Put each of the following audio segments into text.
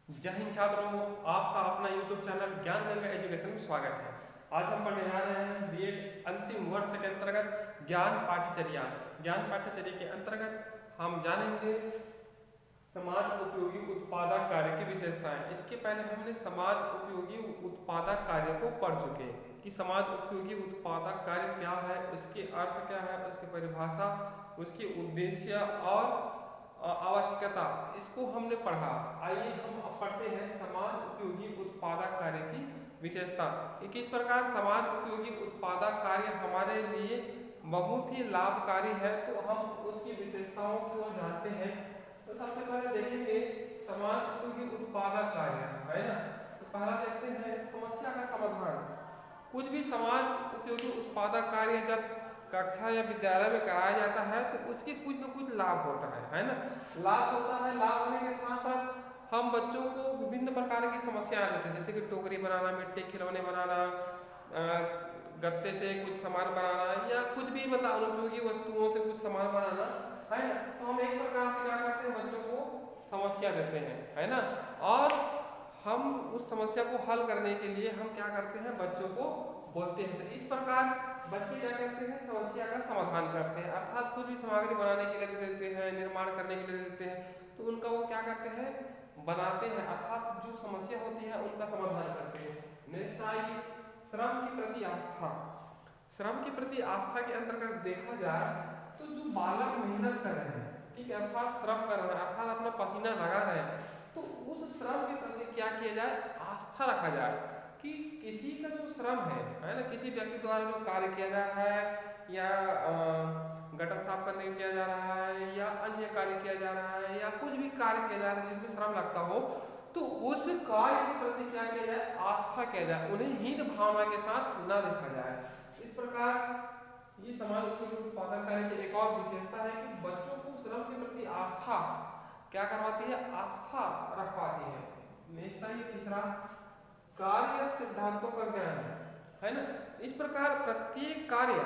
जय हिंद छात्रों, आपका अपना YouTube चैनल ज्ञान गंगा एजुकेशन में स्वागत है। आज हम पढ़ने जा रहे हैं बीएड अंतिम वर्ष के अंतर्गत ज्ञान पाठ्यचर्या। ज्ञान पाठ्यचर्या के अंतर्गत हम जानेंगे समाज उपयोगी उत्पादक कार्य की विशेषताएं। इसके पहले हमने समाज उपयोगी उत्पादक कार्य को पढ़ चुके हैं कि समाज उपयोगी उत्पादक कार्य क्या है, उसके अर्थ क्या है, उसकी परिभाषा, उसके उद्देश्य और आवश्यकता, इसको हमने पढ़ा। आइए हम अब पढ़ते हैं समाज उपयोगी उत्पादक कार्य की विशेषता। किस प्रकार समाज उपयोगी उत्पादक कार्य हमारे लिए बहुत ही लाभकारी है, तो हम उसकी विशेषताओं की ओर जानते हैं। तो सबसे पहले देखेंगे समाज उपयोगी उत्पादक कार्य, है ना। तो पहला देखते हैं समस्या का समाधान। कुछ भी समाज उपयोगी उत्पादक कार्य जब कक्षा या विद्यालय में कराया जाता है तो उसकी कुछ न कुछ लाभ होता है ना। लाभ होता है, लाभ होने के साथ साथ हम बच्चों को विभिन्न प्रकार की समस्याएं देते हैं, जैसे कि टोकरी बनाना, मिट्टी खिलौने बनाना, गत्ते से कुछ सामान बनाना, या कुछ भी मतलब अनुपयोगी वस्तुओं से कुछ सामान बनाना, है ना। तो हम एक प्रकार से क्या करते हैं, बच्चों को समस्या देते हैं, है ना। और हम उस समस्या को हल करने के लिए हम क्या करते हैं, बच्चों को बोलते हैं। तो इस प्रकार बच्चे क्या करते हैं, समस्या का समाधान करते हैं, अर्थात कुछ भी सामग्री बनाने के लिए दे देते हैं, निर्माण करने के लिए दे देते हैं, तो उनका वो क्या करते हैं, बनाते हैं, अर्थात जो समस्या होती है उनका समाधान करते हैं। नेक्स्ट आइए श्रम के प्रति आस्था। श्रम के प्रति आस्था के अंतर्गत देखा जाए तो जो बालक मेहनत कर रहे हैं, ठीक है, अर्थात श्रम कर रहे हैं, अर्थात अपना पसीना लगा रहे हैं, तो उस श्रम के प्रति क्या किया जाए, आस्था रखा जाए कि किसी का जो श्रम है ना, किसी व्यक्ति द्वारा जो कार्य किया जा रहा है, या गटर साफ करने किया जा रहा है, या अन्य कार्य किया जा रहा है, या कुछ भी कार्य किया जा रहा है जिसमें श्रम लगता हो, तो उस कार्य के प्रति क्या किया जाए, आस्था किया जाए, उन्हें हीन भावना के साथ न देखा जाए। इस प्रकार ये समाज उपयोगी उत्पादक कार्य की एक और विशेषता है कि बच्चों को श्रम के प्रति आस्था क्या करवाती है, आस्था रखवाती है। नेक्स्ट आइए तीसरा, कार्य सिद्धांतों का ज्ञान, है ना। इस प्रकार प्रत्येक कार्य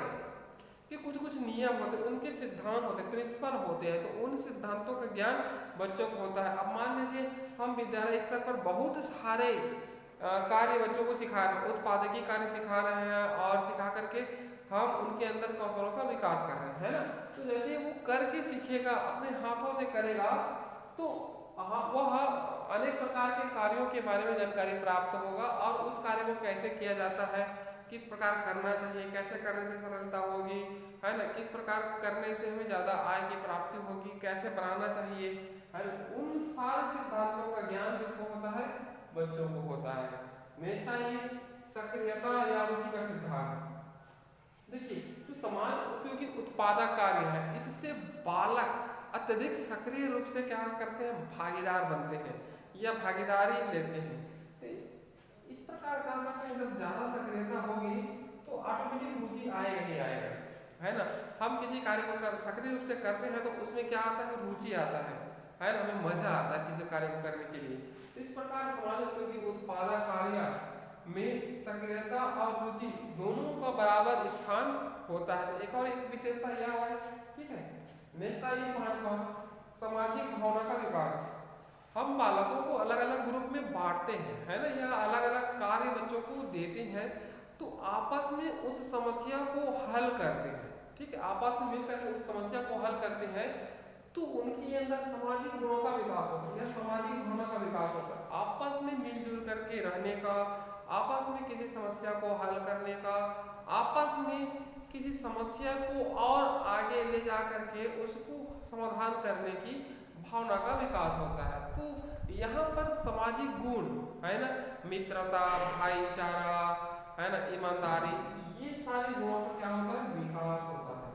के कुछ कुछ नियम होते हैं, उनके सिद्धांत होते हैं, प्रिंसिपल होते हैं, तो उन सिद्धांतों का ज्ञान बच्चों को होता है। अब मान लीजिए हम विद्यालय स्तर पर बहुत सारे कार्य बच्चों को सिखा रहे हैं, उत्पादकीय कार्य सिखा रहे हैं, और सिखा करके हम उनके अंदर कौशलों का विकास कर रहे हैं, है ना। तो जैसे वो करके सीखेगा, अपने हाथों से करेगा, तो वह अनेक प्रकार के कार्यों के बारे में जानकारी प्राप्त होगा, और उस कार्य को कैसे किया जाता है, किस प्रकार करना चाहिए, कैसे करने से सरलता होगी, है ना, किस प्रकार करने से हमें ज़्यादा आय की प्राप्ति होगी, कैसे बनाना चाहिए, है ना, उन सारे सिद्धांतों का ज्ञान किसको होता है, बच्चों को होता है। नेक्स्ट आइए सक्रियता या रुचि का सिद्धांत। देखिए जो समाज उपयोगी उत्पादक कार्य है, इससे बालक अत्यधिक सक्रिय रूप से क्या करते हैं, भागीदार बनते हैं या भागीदारी लेते हैं। तो इस प्रकार कह सकते हैं, जब ज्यादा सक्रियता होगी तो ऑटोमेटिक रुचि आएगा ही आएगा, है ना। हम किसी कार्य को सक्रिय रूप से करते हैं तो उसमें क्या आता है, रुचि आता है ना, हमें मजा आता है किसी कार्य को करने के लिए। तो इस प्रकार समाज उपयोगी उत्पादक कार्य में सक्रियता और रुचि दोनों का बराबर स्थान होता है। एक और एक विशेषता यह है, ठीक है। नेक्स्ट आइए पांचवा, सामाजिक भावना का विकास। हम बालकों को अलग अलग ग्रुप में बांटते हैं, है ना, या अलग अलग कार्य बच्चों को देते हैं, तो आपस में उस समस्या को हल करते हैं, ठीक है, आपस में मिलकर उस समस्या को हल करते हैं, तो उनके अंदर सामाजिक गुणों का विकास होता है, या सामाजिक भावना का विकास होता है, आपस में मिलजुल करके रहने का, आपस में किसी समस्या को हल करने का, आपस में किसी समस्या को और आगे ले जा करके उसको समाधान करने की भावना का विकास होता है। तो यहाँ पर सामाजिक गुण, है ना, मित्रता, भाईचारा, है ना, ईमानदारी, ये सारे गुणों का क्या होता है, विकास होता है।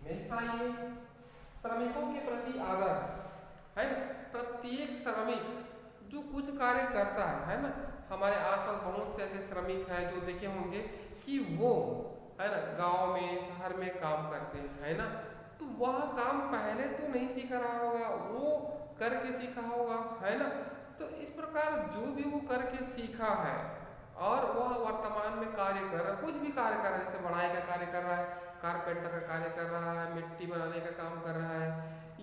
नेक्स्ट आइए श्रमिकों के प्रति आदर, है ना। प्रत्येक श्रमिक जो कुछ कार्य करता है ना, हमारे आसपास बहुत से ऐसे श्रमिक हैं जो देखे होंगे कि वो, है ना, गांव में शहर में काम करते हैं, है ना, तो वह काम पहले तो नहीं सीख रहा होगा, वो करके सीखा होगा, है ना। तो इस प्रकार जो भी वो करके सीखा है और वह वर्तमान में कार्य कर रहा है, कुछ भी कार्य कर रहा है, जैसे बढ़ाई का कार्य कर रहा है, कारपेंटर का कार्य कर रहा है, मिट्टी बनाने का काम कर रहा है,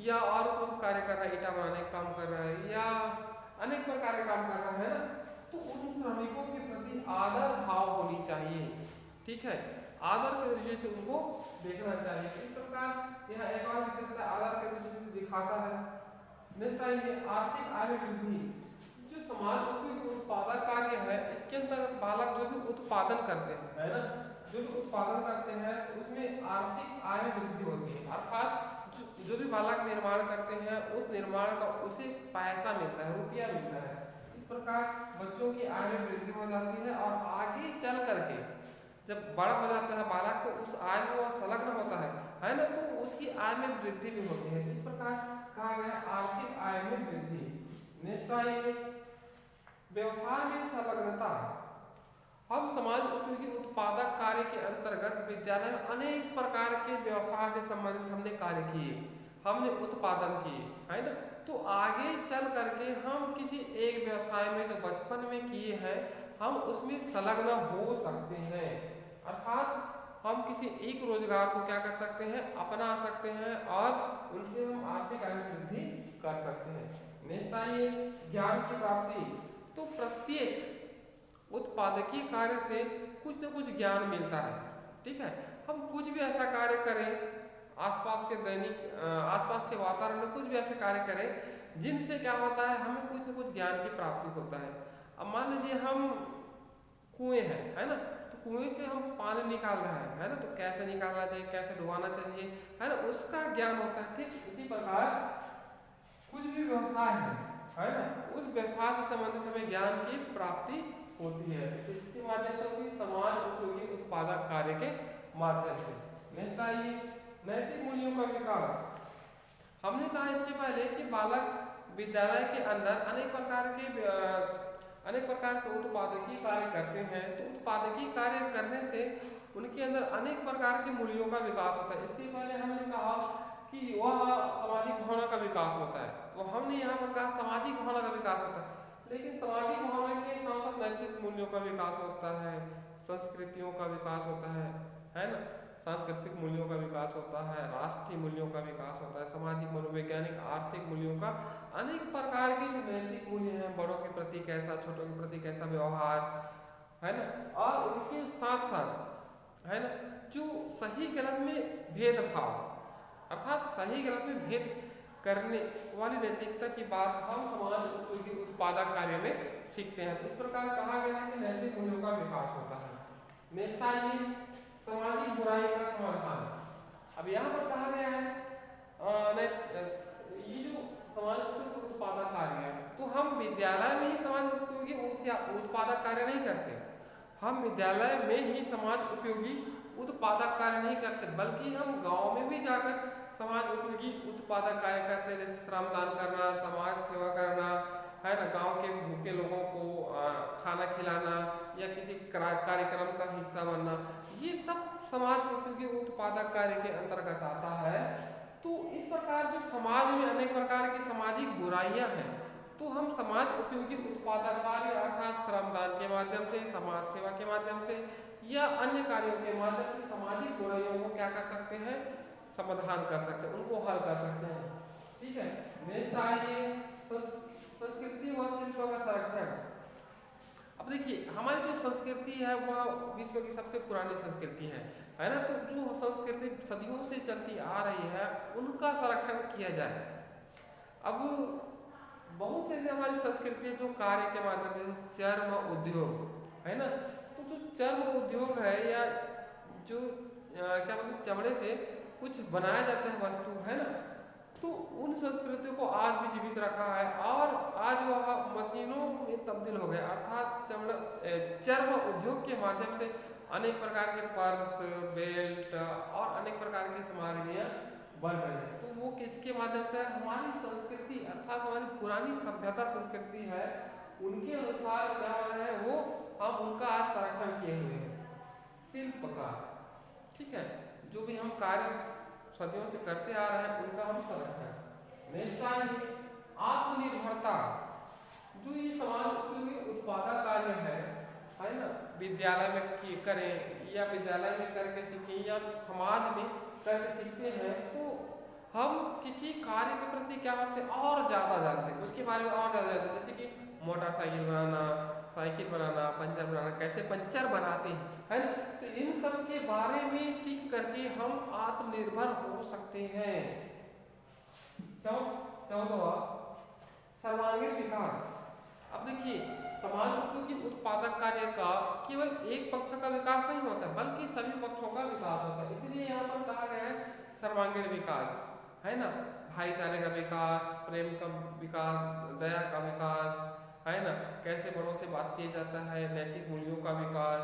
या और कुछ कार्य कर रहा है, ईटा बनाने का काम कर रहा है, या अनेक प्रकार के काम कर रहा है ना, तो उन श्रमिकों के प्रति आदर भाव होनी चाहिए। ठीक है, आदर की दृष्टि से उनको देखना चाहिए। इस प्रकार यह एक और विशेषता आदर की दृष्टि से दिखाता है। नेक्स्ट आएंगे आर्थिक आय में वृद्धि। जो समाज उपयोगी उत्पादक कार्य है, इसके अंतर्गत बालक जो भी उत्पादन करते हैं, है ना, जो भी उत्पादन करते हैं उसमें आर्थिक आय में वृद्धि होती है। अर्थात जो भी बालक निर्माण करते हैं उस निर्माण का उसे पैसा मिलता है, रुपया मिलता है। इस प्रकार बच्चों की आय में वृद्धि हो जाती है और आगे चल करके जब बड़ा हो जाता है बालक तो उस आय में वह संलग्न होता है ना, तो उसकी आय में वृद्धि भी होती है। इस प्रकार कहा गया आर्थिक आय में वृद्धि। नेक्स्ट आइए व्यवसाय में संलग्नता। हम समाज उपयोगी उत्पादक कार्य के अंतर्गत विद्यालय में अनेक प्रकार के व्यवसाय से संबंधित हमने कार्य किए, हमने उत्पादन किए, है ना, तो आगे चल करके हम किसी एक व्यवसाय में जो बचपन में किए हैं हम उसमें संलग्न हो सकते हैं। अर्थात हम किसी एक रोजगार को क्या कर सकते हैं, अपना सकते हैं और उनसे हम आर्थिक आय में वृद्धि कर सकते हैं। नेक्स्ट आइए ज्ञान की प्राप्ति। तो प्रत्येक उत्पादकीय कार्य से कुछ न कुछ ज्ञान मिलता है। ठीक है, हम कुछ भी ऐसा कार्य करें, आसपास के आसपास के वातावरण में कुछ भी ऐसे कार्य करें जिनसे क्या होता है, हमें कुछ न कुछ ज्ञान की प्राप्ति होता है। अब मान लीजिए हम कुएं हैं, है ना, तो कुएं से हम पानी निकाल रहे हैं, है ना, तो कैसे निकालना चाहिए, कैसे डुबाना चाहिए, है ना, उसका ज्ञान होता है। ठीक इसी प्रकार कुछ भी व्यवसाय है ना, उस व्यवसाय से संबंधित हमें ज्ञान की प्राप्ति होती है। इसके माध्यम से भी समाज उपयोगी उत्पादक कार्य के माध्यम से। नेक्स्ट आइए नैतिक मूल्यों का विकास। हमने कहा इसके पहले कि बालक विद्यालय के अंदर अनेक प्रकार के उत्पादकीय कार्य करते हैं, तो उत्पादकीय कार्य करने से उनके अंदर अनेक प्रकार के मूल्यों का विकास होता है। इसके पहले हमने कहा कि वह सामाजिक भावना का विकास होता है, तो हमने यहाँ पर कहा सामाजिक भावना का विकास होता है, लेकिन सामाजिक भावना के साथ साथ नैतिक मूल्यों का विकास होता है, संस्कृतियों का विकास होता है ना, सांस्कृतिक मूल्यों का विकास होता है, राष्ट्रीय मूल्यों का विकास होता है, सामाजिक मनोवैज्ञानिक आर्थिक मूल्यों का, अनेक प्रकार के जो नैतिक मूल्य हैं, बड़ों के प्रति कैसा, छोटों के प्रति कैसा व्यवहार, है ना, और उनके साथ साथ है ना जो सही गलत में भेदभाव, अर्थात सही गलत में भेद करने वाली नैतिकता की बात हम समाज उपयोगी उत्पादक कार्य में सीखते हैं। इस प्रकार कहा गया है कि नैतिक मूल्यों का विकास होता है। नेक्स्ट आइए सामाजिक बुराई का समाधान। अब यहाँ पर कहा गया है ये जो समाज उपयोगी उत्पादक कार्य है, तो हम विद्यालय में ही समाज उपयोगी उत्पादक कार्य नहीं करते, हम विद्यालय में ही समाज उपयोगी उत्पादक कार्य नहीं करते, बल्कि हम गांव में भी जाकर समाज उपयोगी उत्पादक कार्य करते हैं, जैसे श्रमदान करना, समाज सेवा करना, है ना, गांव के भूखे लोगों को खाना खिलाना या किसी कार्यक्रम का हिस्सा बनना, ये सब समाज उपयोगी उत्पादक कार्य के अंतर्गत आता है। तो इस प्रकार जो समाज में अनेक प्रकार की सामाजिक बुराइयां हैं, तो हम समाज उपयोगी उत्पादक कार्य अर्थात श्रमदान के माध्यम से, समाज सेवा के माध्यम से या अन्य कार्यों के माध्यम से सामाजिक बुराइयों को क्या कर सकते हैं, समाधान कर सकते हैं, उनको हल कर सकते हैं। ठीक है, नेक्स्ट आइए संस्कृति व शिल्प का संरक्षण। अब देखिए हमारी जो संस्कृति है वह विश्व की सबसे पुरानी संस्कृति है ना, तो जो संस्कृति सदियों से चलती आ रही है उनका संरक्षण किया जाए। अब बहुत ऐसे हमारी संस्कृति जो कार्य के माध्यम से चर्म उद्योग है ना, तो जो चर्म उद्योग है या जो क्या बोलते चमड़े से कुछ बनाया जाता है वस्तु, है ना, तो उन संस्कृतियों को आज भी जीवित रखा है और आज वह मशीनों में तब्दील हो गया, अर्थात चर्म उद्योग के माध्यम से अनेक प्रकार के पर्स, बेल्ट और अनेक प्रकार की सामग्रियां बन रही है। तो वो किसके माध्यम से, हमारी संस्कृति अर्थात हमारी पुरानी सभ्यता संस्कृति है, उनके अनुसार क्या हो रहा है वो हम उनका आज संरक्षण किए हुए हैं। शिल्प का, ठीक है, जो भी हम कार्य सदियों से करते आ रहे हैं उनका हम संरक्षण। नेक्स्ट आइए आत्मनिर्भरता। जो ये समाज उपयोगी उत्पादक कार्य है ना, विद्यालय में करें या विद्यालय में करके सीखें या समाज में करके सीखते हैं, तो हम किसी कार्य के प्रति क्या करते हैं और ज़्यादा जानते हैं, उसके बारे में और ज़्यादा जानते हैं। जैसे कि मोटरसाइकिल बनाना, साइकिल बनाना, पंचर बनाना, कैसे पंचर बनाते हैं, है ना। तो इन सब के बारे में सीख करके हम आत्मनिर्भर हो सकते हैं। चौदहवा सर्वांगीण विकास। अब देखिए, समाज उपयोगी उत्पादक कार्य का केवल एक पक्ष का विकास नहीं होता बल्कि सभी पक्षों का विकास होता है। इसलिए यहाँ पर कहा गया है सर्वांगीण विकास, है ना। भाईचारे का विकास, प्रेम का विकास, दया का विकास, है ना। कैसे बड़ों से बात किया जाता है, नैतिक मूल्यों का विकास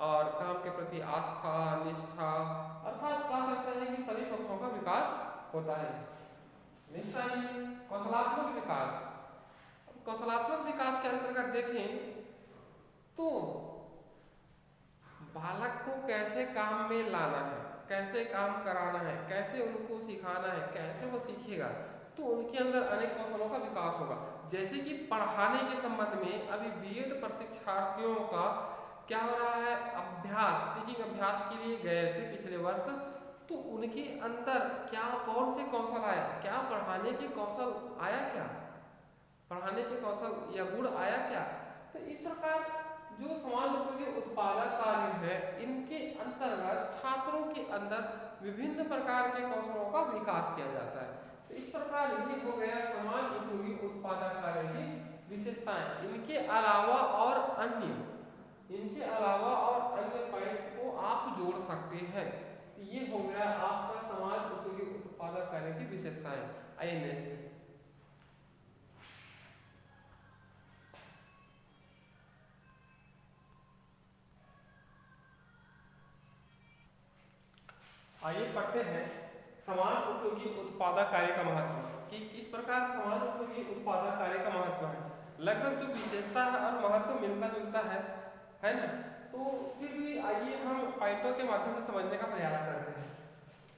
और काम के प्रति आस्था, निष्ठा, अर्थात कह सकते हैं कि सभी पक्षों का विकास होता है। निश्चय कौशलात्मक विकास। कौशलात्मक विकास के अंतर्गत देखें तो बालक को कैसे काम में लाना है, कैसे काम कराना है, कैसे उनको सिखाना है, कैसे वो सीखेगा, तो उनके अंदर अनेक कौशलों का विकास होगा। जैसे कि पढ़ाने के संबंध में अभी बीएड प्रशिक्षार्थियों का क्या हो रहा है, अभ्यास, टीचिंग अभ्यास के लिए गए थे पिछले वर्ष, तो उनके अंदर क्या कौन से कौशल आया, क्या पढ़ाने के कौशल आया, क्या पढ़ाने के कौशल या गुण आया क्या। तो इस प्रकार जो समाज उपयोगी उत्पादक कार्य है, इनके अंतर्गत छात्रों के अंदर विभिन्न प्रकार के कौशलों का विकास किया जाता है। तो इस प्रकार ये हो गया समाज उपयोगी उत्पादक कार्य की विशेषताएं। इनके अलावा और अन्य पॉइंट को आप जोड़ सकते हैं। तो ये हो गया आपका समाज उपयोगी उत्पादक कार्य की विशेषताएं। आइए नेक्स्ट। आइए पढ़ते हैं समाज उपयोगी उत्पादक कार्य का महत्व, कि किस प्रकार समाज उपयोगी उत्पादक कार्य का महत्व है। लगभग जो विशेषता है और महत्व मिलता जुलता है ना। तो फिर भी आइए हम पॉइंटों के माध्यम से समझने का प्रयास करते हैं।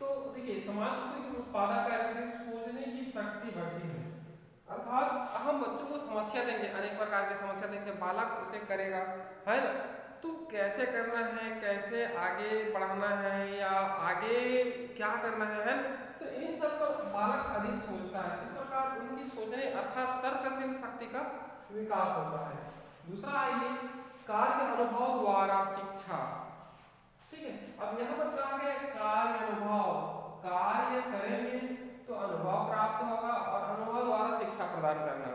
तो देखिए, समाज उपयोगी उत्पादक कार्य से सोचने की शक्ति बढ़ती है, अर्थात हम बच्चों को समस्या देंगे, अनेक प्रकार की समस्या देंगे, बालक उसे करेगा, है ना। तो कैसे करना है, कैसे आगे बढ़ाना है या आगे क्या करना है ना, तो इन सब पर बालक अधिक सोचता है। इस प्रकार उनकी सोचने अर्थात तर्कशील शक्ति का विकास होता है। दूसरा आइए, कार्य अनुभव द्वारा शिक्षा। ठीक है, अब यहाँ पर कहा गया कार्य अनुभव, कार्य करेंगे तो अनुभव प्राप्त होगा और अनुभव द्वारा शिक्षा प्रदान करना।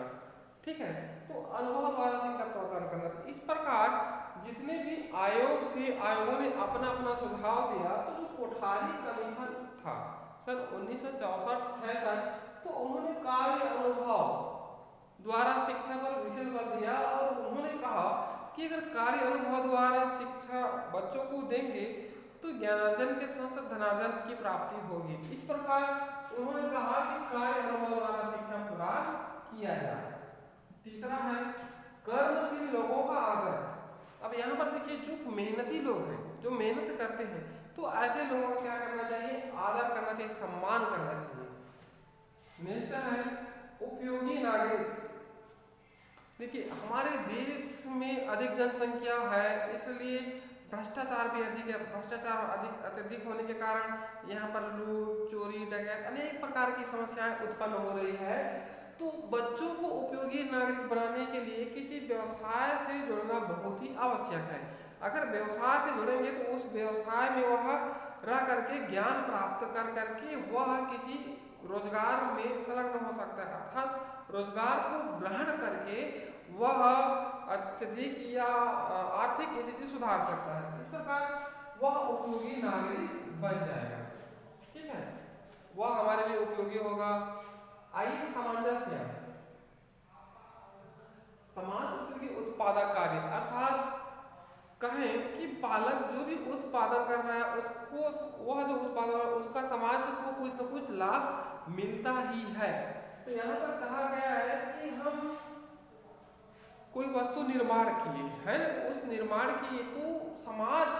ठीक है, तो अनुभव द्वारा शिक्षा प्रदान करना। इस प्रकार जितने भी आयोग थे, आयोगों ने अपना अपना सुझाव दिया। तो जो कोठारी कमीशन था सन 1964-66, तो उन्होंने कार्य अनुभव द्वारा शिक्षा पर विशेष बल दिया और उन्होंने कहा कि अगर कार्य अनुभव द्वारा शिक्षा बच्चों को देंगे तो ज्ञानार्जन के साथ साथ धनार्जन की प्राप्ति होगी। इस प्रकार उन्होंने कहा कि कार्य अनुभव द्वारा शिक्षा प्रदान किया जाए। तीसरा है कर्मशील लोगों का आदर। अब यहाँ पर देखिए, जो मेहनती लोग हैं, जो मेहनत करते हैं, तो ऐसे लोगों को क्या करना चाहिए, आदर करना चाहिए, सम्मान करना चाहिए। नेक्स्ट है उपयोगी नागरिक। देखिए, हमारे देश में अधिक जनसंख्या है, इसलिए भ्रष्टाचार भी अधिक है। भ्रष्टाचार अत्यधिक होने के कारण यहाँ पर लूट, चोरी, डकैत, अनेक प्रकार की समस्याएं उत्पन्न हो रही है। तो बच्चों को उपयोगी नागरिक बनाने के लिए किसी व्यवसाय से जुड़ना बहुत ही आवश्यक है। अगर व्यवसाय से जुड़ेंगे तो उस व्यवसाय में वह रह करके ज्ञान प्राप्त कर करके वह किसी रोजगार में संलग्न हो सकता है, अर्थात रोजगार को ग्रहण करके वह अत्यधिक या आर्थिक स्थिति सुधार सकता है। इस प्रकार वह उपयोगी नागरिक बन जाएगा। ठीक है, वह हमारे लिए उपयोगी होगा। आइए सामंजस्य, समाज उपयोगी उत्पादक कार्य, अर्थात कहें कि बालक जो भी उत्पादन कर रहा है उसको, वह जो उत्पादन है उसका समाज को कुछ न कुछ लाभ मिलता ही है। तो यहाँ पर कहा गया है कि हम कोई वस्तु निर्माण किए है ना, तो उस निर्माण किए तो समाज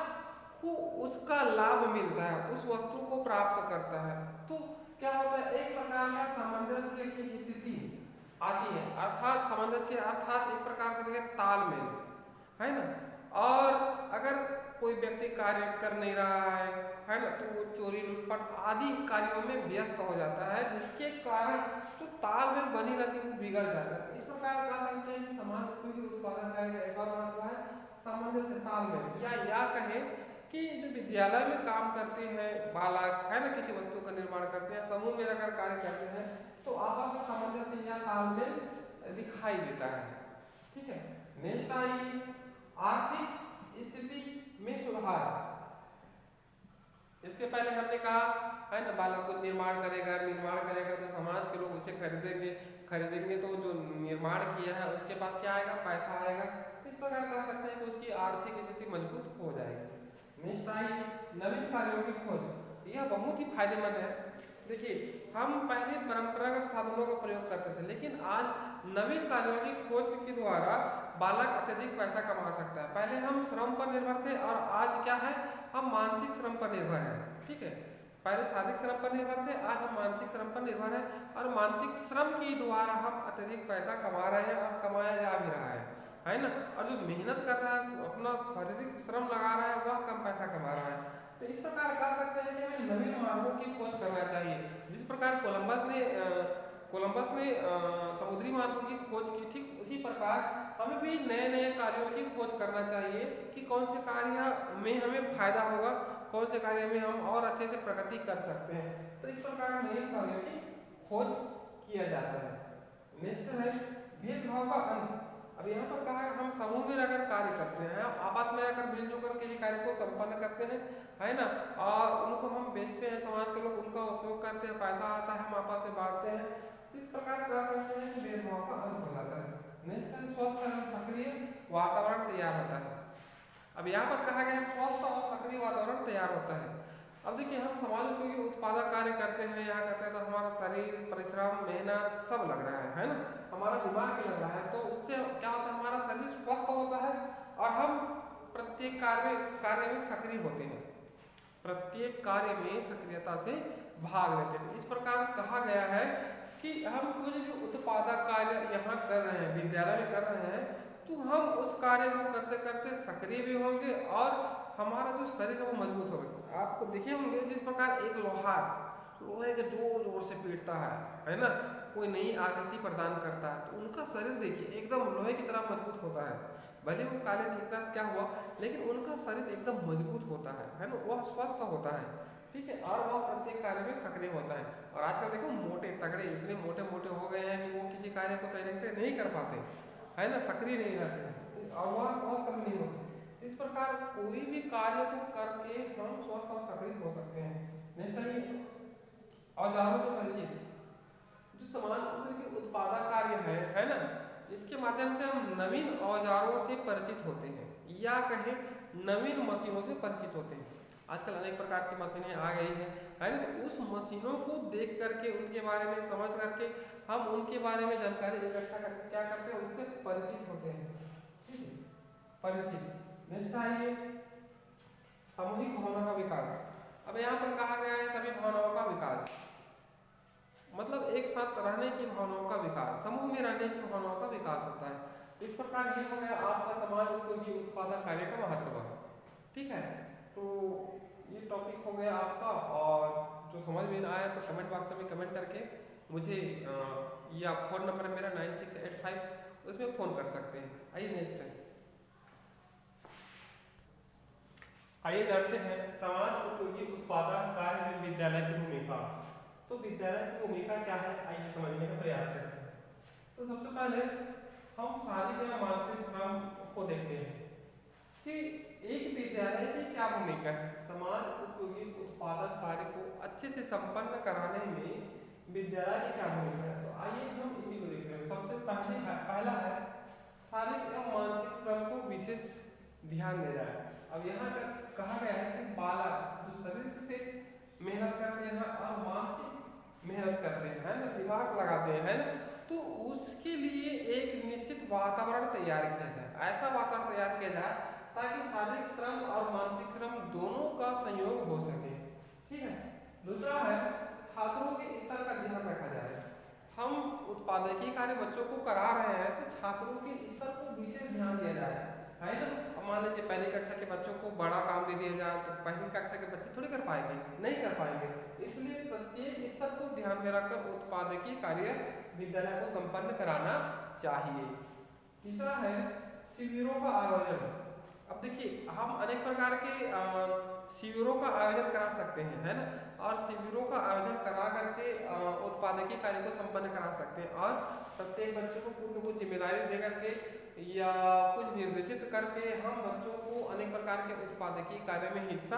को उसका लाभ मिलता है, उस वस्तु को प्राप्त करता है। तो क्या होता है, एक प्रकार का सामंजस्य की स्थिति आती है, अर्थात सामंजस्य अर्थात एक प्रकार से तालमेल, है ना। और अगर कोई व्यक्ति कार्य कर नहीं रहा है ना, तो वो चोरी लूटपाट आदि कार्यों में व्यस्त हो जाता है, जिसके कारण जो तालमेल बनी रहती है वो बिगड़ जाता है। इस प्रकार कह सकते हैं कि समान उपयोगी उत्पादन कार्य का एक और महत्व है सामंजस्य तालमेल, या कहें कि जो विद्यालय में काम करते हैं बालक है ना, किसी वस्तु का निर्माण करते हैं, समूह में रहकर कार्य करते हैं, तो आपस में सामंजस्य या तालमेल दिखाई देता है। ठीक है, नेक्स्ट आई आर्थिक स्थिति में सुधार। इसके पहले हमने कहा है ना, बालक को निर्माण करेगा तो समाज के लोग उसे खरीदेंगे तो जो निर्माण किया है उसके पास क्या आएगा, पैसा आएगा। इस प्रकार कह सकते हैं कि उसकी आर्थिक स्थिति मजबूत हो जाएगी। नेक्स्ट आई नवीन कार्यों की खोज। यह बहुत ही फायदेमंद है। देखिए, हम पहले परंपरागत साधनों का प्रयोग करते थे, लेकिन आज नवीन कार्यों की खोज के द्वारा बालक अत्यधिक पैसा कमा सकता है। पहले हम श्रम पर निर्भर थे और आज क्या है, हम मानसिक श्रम पर निर्भर हैं। ठीक है, पहले शारीरिक श्रम पर निर्भर थे, आज हम मानसिक श्रम पर निर्भर हैं और मानसिक श्रम के द्वारा हम अत्यधिक पैसा कमा रहे हैं और कमाया जा भी रहा है ना। और जो मेहनत कर रहा है, अपना शारीरिक श्रम लगा रहा है, वह कम पैसा कमा रहा है। तो इस प्रकार कह सकते हैं कि हमें नवीन मार्गों की खोज करना चाहिए। जिस प्रकार कोलंबस ने समुद्री मार्गों की खोज की, ठीक उसी प्रकार हमें भी नए नए कार्यों की खोज करना चाहिए कि कौन से कार्य में हमें फायदा होगा, कौन से कार्य में हम और अच्छे से प्रगति कर सकते हैं। तो इस प्रकार नए कार्यों की खोज किया जाता है। नेक्स्ट है भेदभाव का अंत। अब यहाँ पर कहा है हम समूह में रहकर कार्य करते हैं, आपस में रहकर मिलजुल कर किसी कार्य को संपन्न करते हैं, है ना, और उनको हम बेचते हैं, समाज के लोग उनका उपयोग करते हैं, पैसा आता है, हम आपस में बांटते हैं। तो इस प्रकार कह सकते हैं कि भेदभाव का अंत हो जाता है। नेक्स्ट है स्वस्थ एवं सक्रिय वातावरण तैयार होता है। अब यहाँ पर कहा गया स्वस्थ और सक्रिय वातावरण तैयार होता है। अब देखिए, हम समाज उपयोगी उत्पादक कार्य करते हैं, यहाँ करते हैं, तो हमारा शरीर, परिश्रम, मेहनत सब लग रहा है ना, हमारा दिमाग भी लग रहा है। तो उससे क्या होता है, हमारा शरीर स्वस्थ होता है और हम प्रत्येक कार्य में सक्रिय होते हैं, प्रत्येक कार्य में सक्रियता से भाग लेते हैं। इस प्रकार कहा गया है कि हम कुछ भी उत्पादक कार्य यहाँ कर रहे हैं, विद्यालय में कर रहे हैं, तो हम उस कार्य को करते करते सक्रिय भी होंगे और हमारा जो शरीर है वो मजबूत होगा। आपको देखे होंगे जिस प्रकार एक लोहार लोहे के जोर जोर से पीटता है ना, कोई नई आकृति प्रदान करता है, तो उनका शरीर देखिए एकदम लोहे की तरह मजबूत होता है। भले वो काले दिखता है, क्या हुआ, लेकिन उनका शरीर एकदम मजबूत होता है ना, वह स्वस्थ होता है। ठीक है, और वह प्रत्येक कार्य में सक्रिय होता है। और आजकल देखो मोटे तगड़े इतने मोटे मोटे हो गए हैं कि वो किसी कार्य को सही ढंग से नहीं कर पाते, है ना, सक्रिय नहीं रहते और वह स्वस्थ भी नहीं होते। इस प्रकार कोई भी कार्य को करके हम स्वस्थ और सक्रिय हो सकते हैं। नेक्स्ट है औजारों से परिचित। जो समान उपयोगी उत्पादक कार्य है ना, इसके माध्यम से हम नवीन औजारों से परिचित होते हैं, या कहें नवीन मशीनों से परिचित होते हैं। आजकल अनेक प्रकार की मशीनें आ गई हैं, है ना, तो उस मशीनों को देख करके, उनके बारे में समझ करके हम उनके बारे में जानकारी इकट्ठा करके क्या करते हैं, उनसे परिचित होते हैं। ठीक है, परिचित। नेक्स्ट आइए सामूहिक भावना का विकास। अब यहाँ पर कहा गया है सभी भावनाओं का विकास, मतलब एक साथ रहने की भावनाओं का विकास, समूह में रहने की भावनाओं का विकास होता है। इस प्रकार ये हो गया आपका समाज उपयोगी उत्पादक कार्य का महत्व। ठीक है, तो ये टॉपिक हो गया आपका, और जो समझ में ना आया तो कमेंट बॉक्स में कमेंट करके मुझे या फ़ोन नंबर है मेरा 9685, उसमें फ़ोन कर सकते हैं। आइए नेक्स्ट है, आइए जानते हैं समाज उपयोगी उत्पादक कार्य में विद्यालय की भूमिका। तो विद्यालय की भूमिका क्या है, आइए समझने का प्रयास करते हैं। तो सबसे पहले हम शारीरिक या मानसिक श्रम को देखते हैं कि एक विद्यालय की क्या भूमिका है। समाज उपयोगी उत्पादक कार्य को अच्छे से संपन्न कराने में विद्यालय की क्या भूमिका है। तो आइए हम इसी को देखते हैं। सबसे पहला है शारीरिक एवं मानसिक श्रम को विशेष ध्यान देना है। अब यहाँ कहा गया है कि बालक जो शरीर से मेहनत करते हैं और मानसिक मेहनत करते हैं, है ना, दिमाग लगाते हैं, है ना, तो उसके लिए एक निश्चित वातावरण तैयार किया जाए। ऐसा वातावरण तैयार किया जाए ताकि शारीरिक श्रम और मानसिक श्रम दोनों का संयोग हो सके। ठीक है, दूसरा है छात्रों के स्तर का ध्यान रखा जाए। हम उत्पादकीय कार्य बच्चों को करा रहे हैं तो छात्रों के स्तर को विशेष ध्यान दिया जाए, है ना। अब मान लीजिए पहली कक्षा के बच्चों को बड़ा काम दे दिया जाए तो पहली कक्षा के बच्चे थोड़ी कर पाएंगे, नहीं कर पाएंगे। इसलिए प्रत्येक स्तर को ध्यान में रखकर उत्पादकीय कार्य विद्यालय को संपन्न कराना चाहिए। तीसरा है शिविरों का आयोजन। अब देखिए हम अनेक प्रकार के शिविरों का आयोजन करा सकते हैं, है ना, और शिविरों का आयोजन करा करके उत्पादकीय कार्य को संपन्न करा सकते हैं और प्रत्येक बच्चों को कुछ न कुछ जिम्मेदारी दे करके या कुछ निर्देशित करके हम बच्चों को अनेक प्रकार के उत्पादकीय कार्य में हिस्सा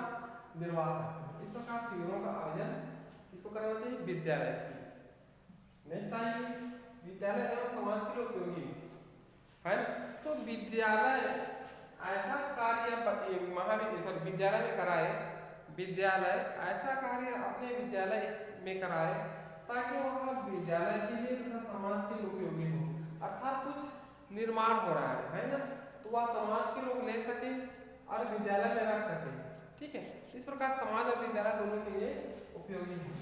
दिलवा सकते हैं। इस प्रकार शिविरों का आयोजन किसको करना चाहिए? विद्यालय की। नेक्स्ट आइए विद्यालय एवं समाज के लिए उपयोगी, है ना। तो विद्यालय ऐसा कार्य विद्यालय में कराए, विद्यालय ऐसा कार्य अपने विद्यालय में कराए ताकि वह विद्यालय के लिए तथा समाज के लिए उपयोगी हो। अर्थात कुछ निर्माण हो रहा है ना, तो वह समाज के लोग ले सके और विद्यालय में रख सके, ठीक है। इस प्रकार समाज और विद्यालय दोनों के लिए उपयोगी है।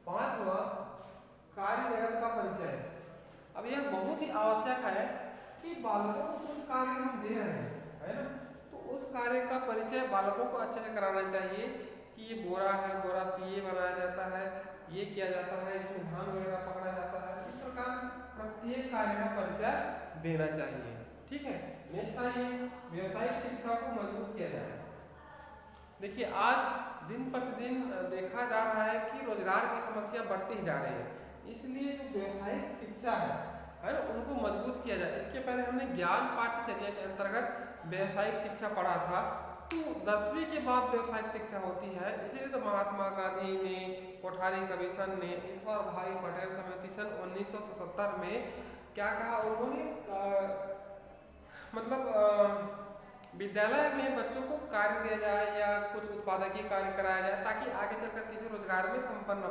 पांचवा कार्य जगत का परिचय। अब यह बहुत ही आवश्यक है कि बालकों को कुछ कार्य हम दे रहे हैं, है ना, तो उस कार्य का परिचय बालकों को अच्छे से कराना चाहिए कि ये बोरा है, बोरा से ये बनाया जाता है, ये किया जाता है, इसमें धान वगैरह पकड़ा जाता है। इस प्रकार प्रत्येक कार्य का परिचय देना चाहिए, ठीक है। नेक्स्ट आइए व्यवसायिक शिक्षा को मजबूत किया जाए। देखिए आज दिन प्रतिदिन देखा जा रहा है कि रोजगार की समस्या बढ़ती ही जा रही है, इसलिए जो व्यवसायिक शिक्षा है ना, उनको मजबूत किया जाए। इसके पहले हमने ज्ञान पाठ्यचर्या के अंतर्गत व्यवसायिक शिक्षा पढ़ा था, तो 10वीं के बाद व्यवसायिक शिक्षा होती है। इसीलिए तो महात्मा गांधी ने, कोठारी कमीशन ने, ईश्वर भाई पटेल समिति सन 1977 में क्या कहा उन्होंने, विद्यालय में बच्चों को कार्य दिया जाए या कुछ उत्पादकीय कार्य कराया जाए ताकि आगे चलकर किसी रोजगार में संपन्न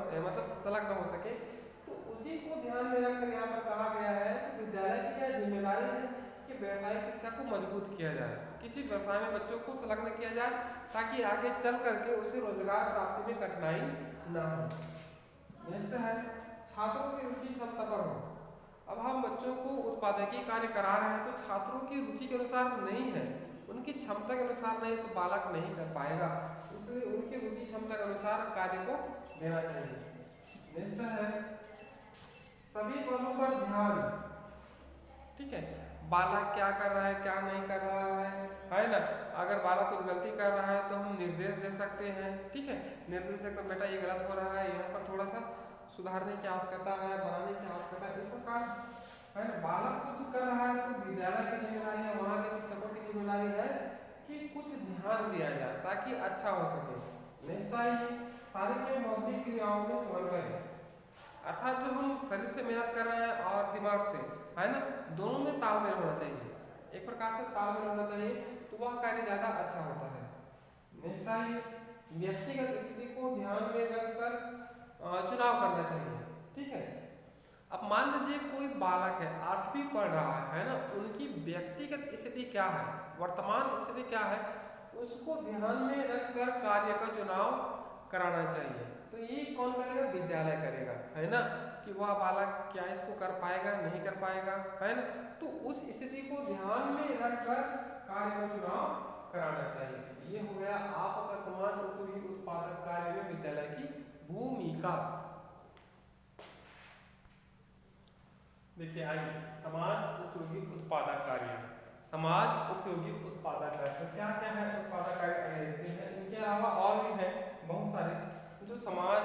संलग्न हो सके। तो उसी को ध्यान में रखकर यहाँ पर कहा गया है कि विद्यालय की क्या जिम्मेदारी है कि व्यवसायिक शिक्षा को मजबूत किया जाए, किसी व्यवसाय में बच्चों को संलग्न किया जाए ताकि आगे चल करके उसे रोजगार प्राप्ति में कठिनाई न हो। नेक्स्ट है छात्रों की रुचि क्षमता पर हो। अब हम बच्चों को उत्पादकीय कार्य करा रहे हैं तो छात्रों की रुचि के अनुसार नहीं है, उनकी क्षमता के अनुसार नहीं तो बालक नहीं कर पाएगा, इसलिए उनकी रुचि क्षमता के अनुसार कार्य को देना चाहिए। नेक्स्ट है सभी पलों पर ध्यान, ठीक है। बालक क्या कर रहा है, क्या नहीं कर रहा है ना। अगर बालक कुछ गलती कर रहा है तो हम निर्देश दे सकते हैं, ठीक है। निर्देश एकदम बेटा ये गलत हो रहा है, यहाँ पर थोड़ा सा सुधारने की आवश्यकता है, बनाने की आवश्यकता है। इस प्रकार है ना, बालक कुछ कर रहा है तो विद्यालय की जिम्मेदारी है, वहाँ के शिक्षकों की जिम्मेदारी है कि कुछ ध्यान दिया जाए ताकि अच्छा हो सके। नेक्स्ट आइए शारीरिक बौद्धिक क्रियाओं में समन्वय, अर्थात जो हम शरीर से मेहनत कर रहे हैं और दिमाग से, है ना, दोनों में तालमेल होना चाहिए, एक प्रकार से तालमेल होना चाहिए, तो वह कार्य ज्यादा अच्छा होता है। नेक्स्ट आइए व्यक्तिगत स्थिति को ध्यान में रखकर चुनाव करना चाहिए, ठीक है। अब मान लीजिए कोई बालक है 8वीं पढ़ रहा है ना, उनकी व्यक्तिगत स्थिति क्या है, वर्तमान स्थिति क्या है, उसको ध्यान में रखकर कार्य का चुनाव कराना चाहिए। तो ये कौन करेगा? विद्यालय करेगा, है ना, कि वह बालक क्या इसको कर पाएगा, नहीं कर पाएगा, है ना। तो उस स्थिति को ध्यान में रखकर कार्य का चुनाव कराना चाहिए। ये हो गया आपका समाज उपयोगी उत्पादक कार्य में विद्यालय की भूमिका। देखिए आइए समाज उपयोगी उत्पादक कार्य, समाज उपयोगी उत्पादक कार्य तो क्या क्या है उत्पादक कार्य देखते हैं। इनके अलावा और भी है बहुत सारे जो समाज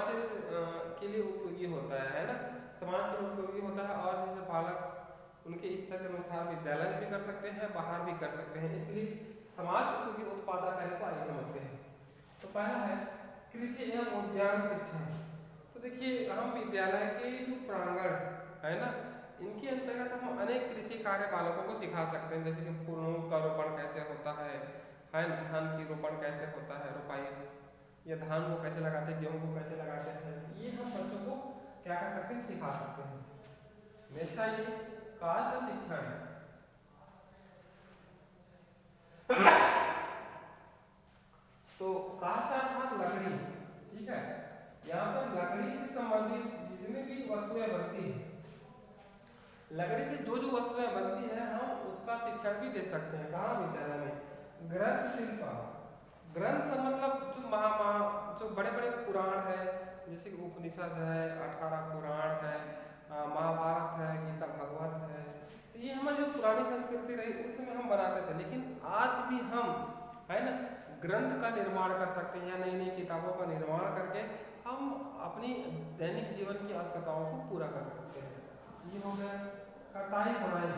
के लिए उपयोगी होता है ना, समाज के लिए उपयोगी होता है। और जैसे बालक उनके स्तर के अनुसार विद्यालय में भी कर सकते हैं, बाहर भी कर सकते हैं, इसलिए समाज उपयोगी उत्पादक कार्य को आइए समझते हैं। तो पहला है कृषि एवं उद्यान शिक्षा। तो देखिए हम विद्यालय के जो प्रांगण है ना, इनके अंतर्गत हम अनेक कृषि कार्य बालकों को सिखा सकते हैं, जैसे कि फूलों का रोपण कैसे होता है, धान की रोपण कैसे होता है, रोपाई या धान को कैसे लगाते हैं, गेहूं को कैसे लगाते हैं, ये हम बच्चों को क्या कर सकते हैं, सिखा सकते हैं। नेक्स्ट आइए काष्ठ शिक्षण। तो काष्ठ अर्थात लकड़ी, ठीक है। यहाँ पर लकड़ी से संबंधित जितनी भी वस्तुएं बनती है, लकड़ी से जो जो वस्तुएं बनती हैं हम उसका शिक्षण भी दे सकते हैं। कहाँ? विद्यालय में। ग्रंथ शिल्प, ग्रंथ मतलब जो बड़े बड़े पुराण है, जैसे कि उपनिषद है, 18 पुराण है, महाभारत है, गीता भागवत है, तो ये हमारी जो पुरानी संस्कृति रही उसमें हम बनाते थे। लेकिन आज भी हम, है ना, ग्रंथ का निर्माण कर सकते हैं या नई नई किताबों का निर्माण करके हम अपनी दैनिक जीवन की आवश्यकताओं को पूरा कर सकते हैं। ये हो गया कटाई बुनाई,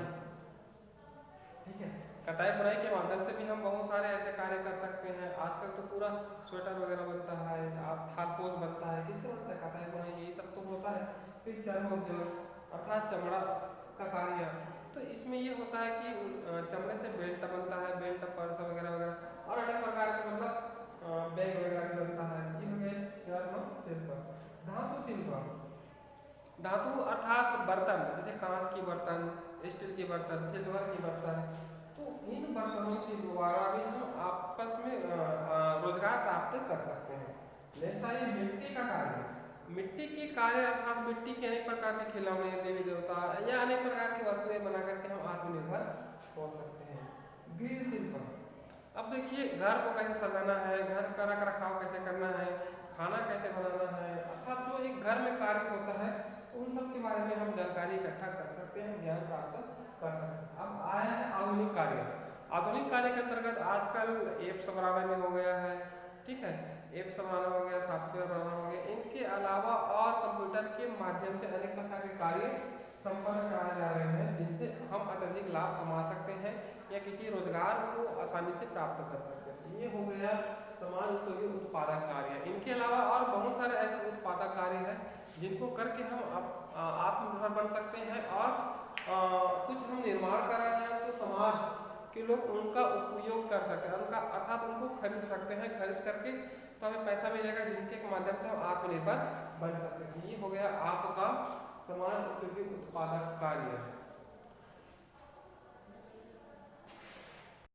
ठीक है। कटाई बुनाई के माध्यम से भी हम बहुत सारे ऐसे कार्य कर सकते हैं। आजकल तो पूरा स्वेटर वगैरह बनता है, आप थालपोश बनता है, किससे बनता है? कटाई बुनाई, यही सब तो होता है। फिर चर्म उद्योग अर्थात चमड़ा का कार्य, तो इसमें ये होता है कि चमड़े से बेल्ट बनता है, बेल्ट पर्स वगैरह वगैरह और अनेक प्रकार के मतलब बैग वगैरह भी बनता है। ये हो गया चर्म शिल्प। धातु शिल्प, धातु अर्थात बर्तन, जैसे कांच की बर्तन, स्टील की बर्तन, सिल्वर की बर्तन, तो इन बर्तनों के द्वारा भी हम आपस में रोजगार प्राप्त कर सकते हैं। नेक्स्ट है मिट्टी का कार्य। मिट्टी के कार्य अर्थात मिट्टी के अनेक प्रकार के खिलौने, देवी देवता या अनेक प्रकार की वस्तुएं बना करके हम आत्मनिर्भर हो सकते हैं। गृह शिल्प, अब देखिए घर को कैसे सजाना है, घर का रख रखाव कैसे करना है, खाना कैसे बनाना है, अर्थात जो एक घर में कार्य होता है उन सब के बारे में हम जानकारी इकट्ठा कर सकते हैं, ज्ञान प्राप्त कर सकते हैं। अब आया है आधुनिक कार्य। आधुनिक कार्य के अंतर्गत आजकल एप्स बनाने में हो गया है, ठीक है, एप्स बनाना हो गया, सॉफ्टवेयर बनाना हो गया। इनके अलावा और कंप्यूटर के माध्यम से अनेक प्रकार के कार्य संपन्न कराए जा रहे हैं, जिनसे हम अत्यधिक लाभ कमा सकते हैं या किसी रोजगार को आसानी से प्राप्त कर सकते हैं। ये हो गया समाज उपयोगी उत्पादक कार्य। इनके अलावा और बहुत सारे ऐसे उत्पादक कार्य हैं जिनको करके हम आत्मनिर्भर बन सकते हैं और कुछ हम निर्माण कर रहे हैं तो समाज के लोग उनका उपयोग कर सकते हैं, उनका अर्थात उनको खरीद सकते हैं। खरीद करके तो हमें पैसा मिलेगा जिनके माध्यम से हम आत्मनिर्भर बन सकते हैं। ये हो गया आपका समाज उपयोगी उत्पादक कार्य।